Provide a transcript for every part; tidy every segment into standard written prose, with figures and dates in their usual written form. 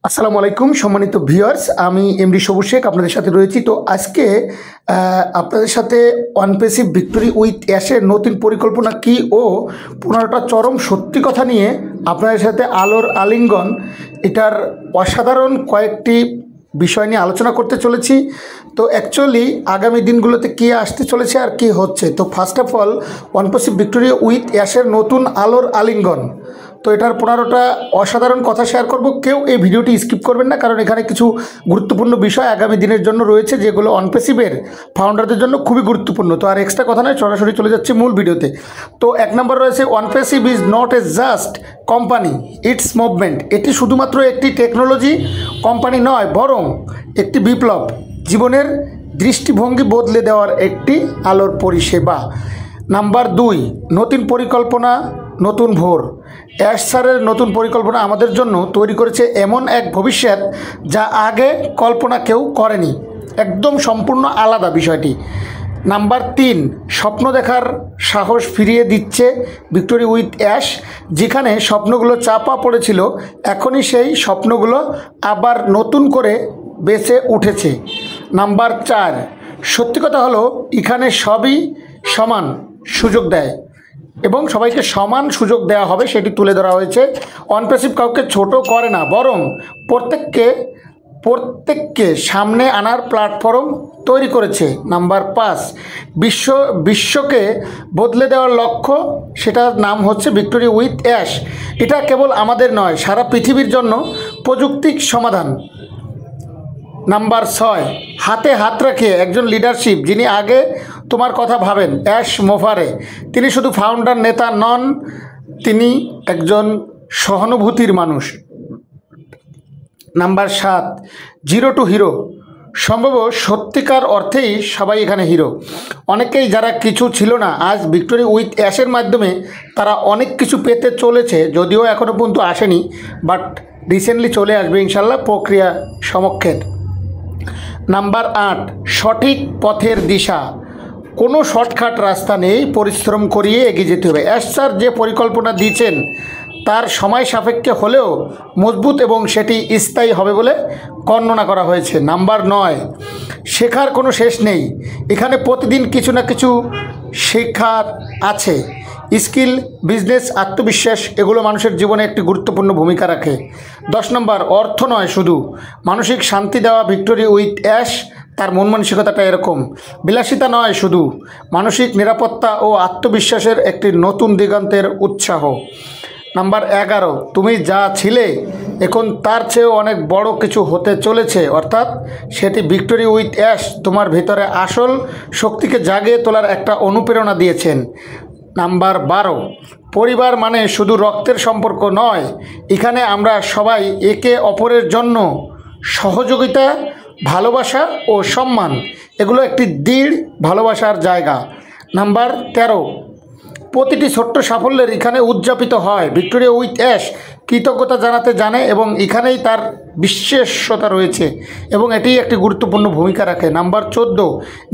আসসালামু আলাইকুম সম্মানিত ভিউয়ার্স, আমি এমডি সবুজ শেখ আপনাদের সাথে রয়েছি। তো আজকে আপনাদের সাথে অনপেসিভ ভিক্টোরি উইথ অ্যাশের নতুন পরিকল্পনা কি ও 15টা চরম সত্যি কথা নিয়ে আপনাদের সাথে আলোর আলিঙ্গন এটার অসাধারণ কয়েকটি বিষয় নিয়ে আলোচনা করতে চলেছি। তো অ্যাকচুয়ালি আগামী দিনগুলোতে কী আসতে চলেছে আর কি হচ্ছে। তো ফার্স্ট অফ অল অনপেসিভ ভিক্টোরি উইথ অ্যাশের নতুন আলোর আলিঙ্গন, তো এটার 15টা অসাধারণ কথা শেয়ার করব। কেউ এই ভিডিওটি স্কিপ করবেন না, কারণ এখানে কিছু গুরুত্বপূর্ণ বিষয় আগামী দিনের জন্য রয়েছে যেগুলো অনপেসিভের ফাউন্ডারদের জন্য খুবই গুরুত্বপূর্ণ। তো আর এক্সট্রা কথা নয়, সরাসরি চলে যাচ্ছে মূল ভিডিওতে। তো 1 নম্বর রয়েছে Onpassive is not a just company, it's movement. এটি শুধুমাত্র একটি টেকনোলজি কোম্পানি নয়, বরং একটি বিপ্লব, জীবনের দৃষ্টিভঙ্গি বদলে দেওয়ার একটি আলোর পরিষেবা। নাম্বার 2, নতুন পরিকল্পনা, নতুন ভোর। অ্যাশ স্যারের নতুন পরিকল্পনা আমাদের জন্য তৈরি করেছে এমন এক ভবিষ্যৎ যা আগে কল্পনা কেউ করেনি। একদম সম্পূর্ণ আলাদা বিষয়টি। নাম্বার 3, স্বপ্ন দেখার সাহস ফিরিয়ে দিচ্ছে ভিক্টোরি উইথ অ্যাশ। যেখানে স্বপ্নগুলো চাপা পড়েছিল, এখনই সেই স্বপ্নগুলো আবার নতুন করে বেঁচে উঠেছে। নাম্বার 4, সত্যি কথা হলো এখানে সবই সমান সুযোগ দেয় এবং সবাইকে সমান সুযোগ দেওয়া হবে, সেটি তুলে ধরা হয়েছে। অনপেসিভ কাউকে ছোট করে না, বরং প্রত্যেককে সামনে আনার প্ল্যাটফর্ম তৈরি করেছে। নাম্বার 5, বিশ্বকে বদলে দেওয়ার লক্ষ্য, সেটার নাম হচ্ছে ভিক্টোরি উইথ অ্যাশ। এটা কেবল আমাদের নয়, সারা পৃথিবীর জন্য প্রযুক্তিক সমাধান। নাম্বার 6, হাতে হাত রেখে একজন লিডারশিপ যিনি আগে তোমার কথা ভাবেন। অ্যাশ মোভারে তিনি শুধু ফাউন্ডার নেতা নন, তিনি একজন সহানুভূতির মানুষ। Number 7, zero two hero. সম্ভব সত্যিকার অর্থেই সবাই এখানে হিরো। অনেকেই যারা কিছু ছিল না, আজ ভিক্টোরি উইথ অ্যাশের মাধ্যমে তারা অনেক কিছু পেতে চলেছে, যদিও এখনও পর্যন্ত আসেনি, বাট রিসেন্টলি চলে আসবে ইনশাল্লাহ, প্রক্রিয়া সমক্ষের। নাম্বার 8, সঠিক পথের দিশা। কোনো শর্টকাট রাস্তা নেই, পরিশ্রম করিয়ে এগিয়ে যেতে হবে। অ্যাশ স্যার যে পরিকল্পনা দিয়েছেন তার সময় সাপেক্ষে হলেও মজবুত এবং সেটি স্থায়ী হবে বলে বর্ণনা করা হয়েছে। নাম্বার 9, শেখার কোনো শেষ নেই। এখানে প্রতিদিন কিছু না কিছু শেখার আছে। স্কিল, বিজনেস, আত্মবিশ্বাস, এগুলো মানুষের জীবনে একটি গুরুত্বপূর্ণ ভূমিকা রাখে। 10 নম্বর, অর্থ নয় শুধু, মানসিক শান্তি দেওয়া ভিক্টোরি উইথ অ্যাশ। তার মন মানসিকতাটা এরকম। বিলাসিতা নয় শুধু, মানসিক নিরাপত্তা ও আত্মবিশ্বাসের একটি নতুন দিগন্তের উৎসাহ। নাম্বার 11, তুমি যা ছিলে এখন তার চেয়েও অনেক বড় কিছু হতে চলেছে, অর্থাৎ সেটি ভিক্টোরি উইথ অ্যাশ তোমার ভিতরে আসল শক্তিকে জাগিয়ে তোলার একটা অনুপ্রেরণা দিয়েছেন। নাম্বার 12, পরিবার মানে শুধু রক্তের সম্পর্ক নয়, এখানে আমরা সবাই একে অপরের জন্য সহযোগিতা, ভালোবাসা ও সম্মান, এগুলো একটি দৃঢ় ভালোবাসার জায়গা। নাম্বার 13, প্রতিটি ছোট্ট সাফল্যের এখানে উদযাপিত হয়। ভিক্টোরি উইথ অ্যাশ কৃতজ্ঞতা জানাতে জানে এবং এখানেই তার বিশেষতা রয়েছে এবং এটি একটি গুরুত্বপূর্ণ ভূমিকা রাখে। নাম্বার 14,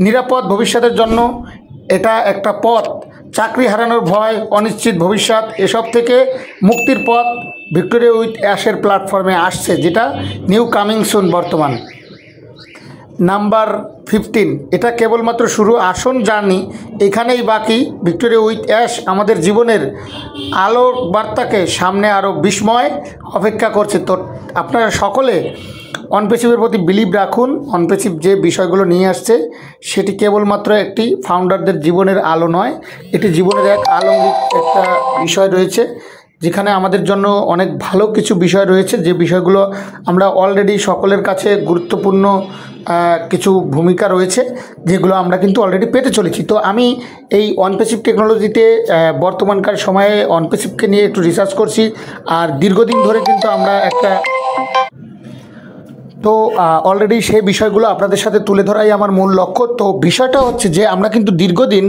নিরাপদ ভবিষ্যতের জন্য এটা একটা পথ। চাকরি হারানোর ভয়, অনিশ্চিত ভবিষ্যৎ, এসব থেকে মুক্তির পথ ভিক্টোরি উইথ অ্যাশের প্ল্যাটফর্মে আসছে, যেটা নিউ কামিং সুন বর্তমান। নাম্বার 15, এটা কেবলমাত্র শুরু, আসন জার্নি এখানেই বাকি। ভিক্টোরি উইথ অ্যাশ আমাদের জীবনের আলোর বার্তাকে সামনে আরও বিস্ময় অপেক্ষা করছে। তো আপনারা সকলে অনপেসিভের প্রতি বিলিভ রাখুন। অনপেসিভ যে বিষয়গুলো নিয়ে আসছে সেটি কেবলমাত্র একটি ফাউন্ডারদের জীবনের আলো নয়, এটি জীবনের এক আলৌকিক একটা বিষয় রয়েছে, যেখানে আমাদের জন্য অনেক ভালো কিছু বিষয় রয়েছে, যে বিষয়গুলো আমরা অলরেডি সকলের কাছে গুরুত্বপূর্ণ কিছু ভূমিকা রয়েছে, যেগুলো আমরা কিন্তু অলরেডি পেতে চলেছি। তো আমি এই অনপেসিভ টেকনোলজিতে বর্তমানকার সময়ে অনপেসিভকে নিয়ে একটু রিসার্চ করছি, আর দীর্ঘদিন ধরে কিন্তু আমরা একটা অলরেডি সেই বিষয়গুলো আপনাদের সাথে তুলে ধরাই আমার মূল লক্ষ্য। তো বিষয়টা হচ্ছে যে আমরা কিন্তু দীর্ঘদিন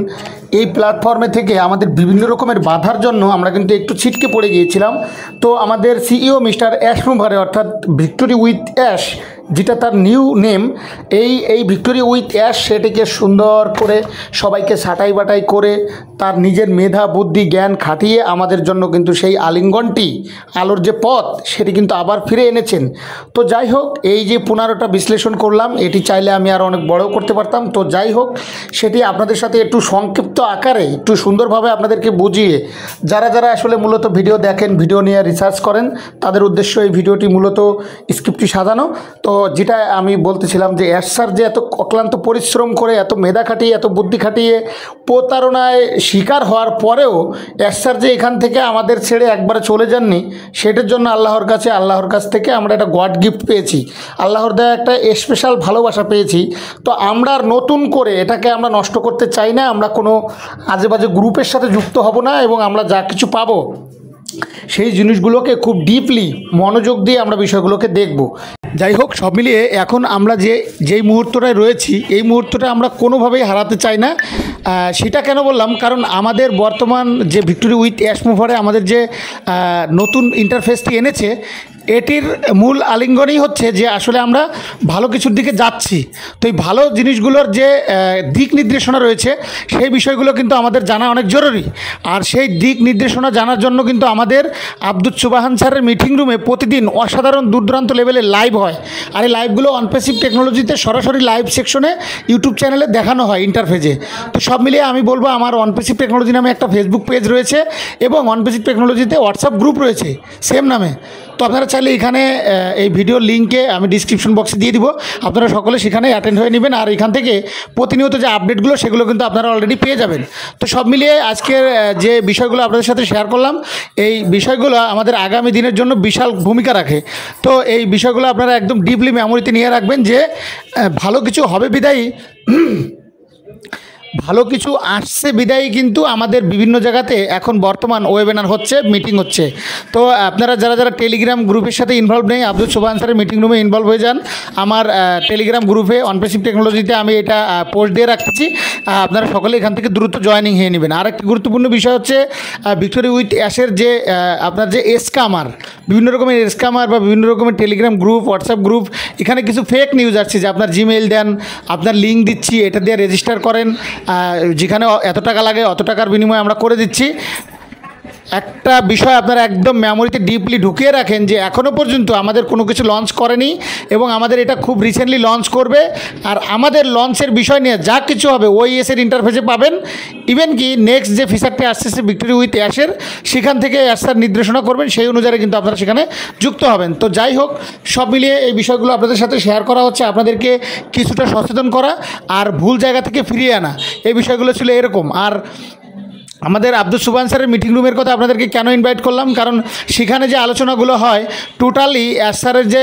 এই প্ল্যাটফর্মে থেকে আমাদের বিভিন্ন রকমের বাধার জন্য আমরা কিন্তু একটু ছিটকে পড়ে গিয়েছিলাম। তো আমাদের সিইও মিস্টার অ্যাশ মুভারে, অর্থাৎ ভিক্টোরি উইথ অ্যাশ যেটা তার নিউ নেম, এই ভিক্টোরি উইথ অ্যাশ সেটিকে সুন্দর করে সবাইকে ছাঁটাই বাটাই করে তার নিজের মেধা বুদ্ধি জ্ঞান খাটিয়ে আমাদের জন্য কিন্তু সেই আলিঙ্গনটি, আলোর যে পথ সেটি কিন্তু আবার ফিরে এনেছেন। তো যাই হোক, এই যে 15টা বিশ্লেষণ করলাম, এটি চাইলে আমি আরও অনেক বড়ও করতে পারতাম। তো যাই হোক, সেটি আপনাদের সাথে একটু সংক্ষিপ্ত আকারে একটু সুন্দরভাবে আপনাদেরকে বুঝিয়ে, যারা যারা আসলে মূলত ভিডিও দেখেন, ভিডিও নিয়ে রিসার্চ করেন, তাদের উদ্দেশ্য এই ভিডিওটি মূলত স্ক্রিপ্টটি সাজানো। তো যেটা আমি বলতেছিলাম যে অ্যাশ স্যার যে এত অক্লান্ত পরিশ্রম করে, এত মেধা খাটিয়ে, এত বুদ্ধি খাটিয়ে প্রতারণায় শিকার হওয়ার পরেও অ্যাশ স্যার যে এখান থেকে আমাদের ছেড়ে একবারে চলে যাননি, সেটার জন্য আল্লাহর কাছ থেকে আমরা একটা গড গিফট পেয়েছি, আল্লাহর দেয়া একটা স্পেশাল ভালোবাসা পেয়েছি। তো আমরা আর নতুন করে এটাকে আমরা নষ্ট করতে চাই না, আমরা কোনো আজেবাজে গ্রুপের সাথে যুক্ত হব না, এবং আমরা যা কিছু পাবো সেই জিনিসগুলোকে খুব ডিপলি মনোযোগ দিয়ে আমরা বিষয়গুলোকে দেখব। যাই হোক, সব মিলিয়ে এখন আমরা যেই মুহূর্তটায় রয়েছি, এই মুহূর্তটা আমরা কোনোভাবেই হারাতে চাই না। সেটা কেন বললাম, কারণ আমাদের বর্তমান যে ভিক্টোরি উইথ অ্যাশ মুভারে আমাদের যে নতুন ইন্টারফেসটি এনেছে, এটির মূল আলিঙ্গনই হচ্ছে যে আসলে আমরা ভালো কিছুর দিকে যাচ্ছি। তো এই ভালো জিনিসগুলোর যে দিক নির্দেশনা রয়েছে, সেই বিষয়গুলো কিন্তু আমাদের জানা অনেক জরুরি। আর সেই দিক নির্দেশনা জানার জন্য কিন্তু আমাদের আব্দুল সুবহান স্যারের মিটিং রুমে প্রতিদিন অসাধারণ দূরদূরান্ত লেভেলে লাইভ হয়। আর এই লাইভগুলো অনপেসিভ টেকনোলজিতে সরাসরি লাইভ সেকশনে ইউটিউব চ্যানেলে দেখানো হয় ইন্টারফেসে। তো সব মিলিয়ে আমি বলবো, আমার অনপেসিভ টেকনোলজি নামে একটা ফেসবুক পেজ রয়েছে এবং অনপেসিভ টেকনোলজিতে হোয়াটসঅ্যাপ গ্রুপ রয়েছে সেম নামে। তো আপনারা চাইলে এখানে এই ভিডিওর লিঙ্কে আমি ডিসক্রিপশন বক্সে দিয়ে দিব, আপনারা সকলে সেখানে অ্যাটেন্ড হয়ে নেবেন। আর এখান থেকে প্রতিনিয়ত যে আপডেটগুলো সেগুলো কিন্তু আপনারা অলরেডি পেয়ে যাবেন। তো সব মিলিয়ে আজকের যে বিষয়গুলো আপনাদের সাথে শেয়ার করলাম, এই বিষয়গুলো আমাদের আগামী দিনের জন্য বিশাল ভূমিকা রাখে। তো এই বিষয়গুলো আপনারা একদম ডিপলি মেমোরিতে নিয়ে রাখবেন যে ভালো কিছু হবে বিদায়ী, ভালো কিছু আসছে বিদায়ী কিন্তু আমাদের বিভিন্ন জায়গাতে এখন বর্তমান ওয়েবিনার হচ্ছে, মিটিং হচ্ছে। তো আপনারা যারা যারা টেলিগ্রাম গ্রুপের সাথে ইনভলভ নেই, আব্দুল সুবহান স্যারের মিটিং রুমে ইনভলভ হয়ে যান। আমার টেলিগ্রাম গ্রুপে অনপেসিভ টেকনোলজিতে আমি এটা পোস্ট দিয়ে রাখতেছি, আপনারা সকলে এখান থেকে দ্রুত জয়েনিং হয়ে নেবেন। আর একটি গুরুত্বপূর্ণ বিষয় হচ্ছে ভিক্টোরি উইথ অ্যাশের যে আপনার যে স্ক্যামার, বিভিন্ন রকমের স্ক্যামার বা বিভিন্ন রকমের টেলিগ্রাম গ্রুপ, হোয়াটসঅ্যাপ গ্রুপ, এখানে কিছু ফেক নিউজ আসছে যে আপনার জিমেইল দেন, আপনার লিঙ্ক দিচ্ছি, এটা দিয়ে রেজিস্টার করেন, যেখানে এত টাকা লাগে অত টাকার বিনিময়ে আমরা করে দিচ্ছি। একটা বিষয় আপনারা একদম মেমোরিতে ডিপলি ঢুকিয়ে রাখেন যে এখনও পর্যন্ত আমাদের কোনো কিছু লঞ্চ করেনি এবং আমাদের এটা খুব রিসেন্টলি লঞ্চ করবে। আর আমাদের লঞ্চের বিষয় নিয়ে যা কিছু হবে ওইএসের ইন্টারফেসে পাবেন। ইভেন কি নেক্সট যে ফিচারটি আসছে ভিক্টোরি উইথ অ্যাশের, সেখান থেকে অ্যাশ স্যার নির্দেশনা করবেন, সেই অনুযায়ী কিন্তু আপনারা সেখানে যুক্ত হবেন। তো যাই হোক, সব মিলিয়ে এই বিষয়গুলো আপনাদের সাথে শেয়ার করা হচ্ছে, আপনাদেরকে কিছুটা সচেতন করা আর ভুল জায়গা থেকে ফিরিয়ে আনা, এই বিষয়গুলো ছিল এরকম। আর আমাদের আব্দুল সুবহান স্যারের মিটিং রুমের কথা আপনাদেরকে কেন ইনভাইট করলাম, কারণ সেখানে যে আলোচনাগুলো হয় টোটালি অ্যাশ স্যারের যে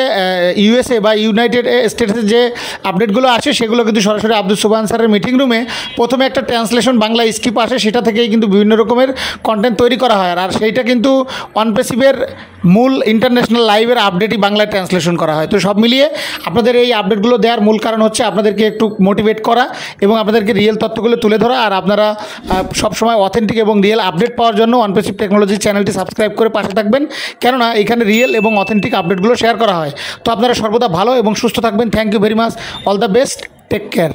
ইউএসএ বা ইউনাইটেড স্টেটসের যে আপডেটগুলো আসে, সেগুলো কিন্তু সরাসরি আব্দুল সুবহান স্যারের মিটিং রুমে প্রথমে একটা ট্রান্সলেশন বাংলা স্ক্রিপ্ট আসে, সেটা থেকেই কিন্তু বিভিন্ন রকমের কন্টেন্ট তৈরি করা হয়। আর সেইটা কিন্তু অনপেসিভের মূল ইন্টারন্যাশনাল লাইভের আপডেটই বাংলায় ট্রান্সলেশন করা হয়। তো সব মিলিয়ে আপনাদের এই আপডেটগুলো দেওয়ার মূল কারণ হচ্ছে আপনাদেরকে একটু মোটিভেট করা এবং আপনাদেরকে রিয়েল তথ্যগুলো তুলে ধরা। আর আপনারা সবসময় অথেন্টিক এবং রিয়েল আপডেট পাওয়ার জন্য অনপেসিভ টেকনোলজি চ্যানেলটি সাবস্ক্রাইব করে পাশে থাকবেন, কেননা এখানে রিয়েল এবং অথেন্টিক আপডেটগুলো শেয়ার করা হয়। তো আপনারা সর্বদা ভালো এবং সুস্থ থাকবেন। Thank you very much, all the best, take care.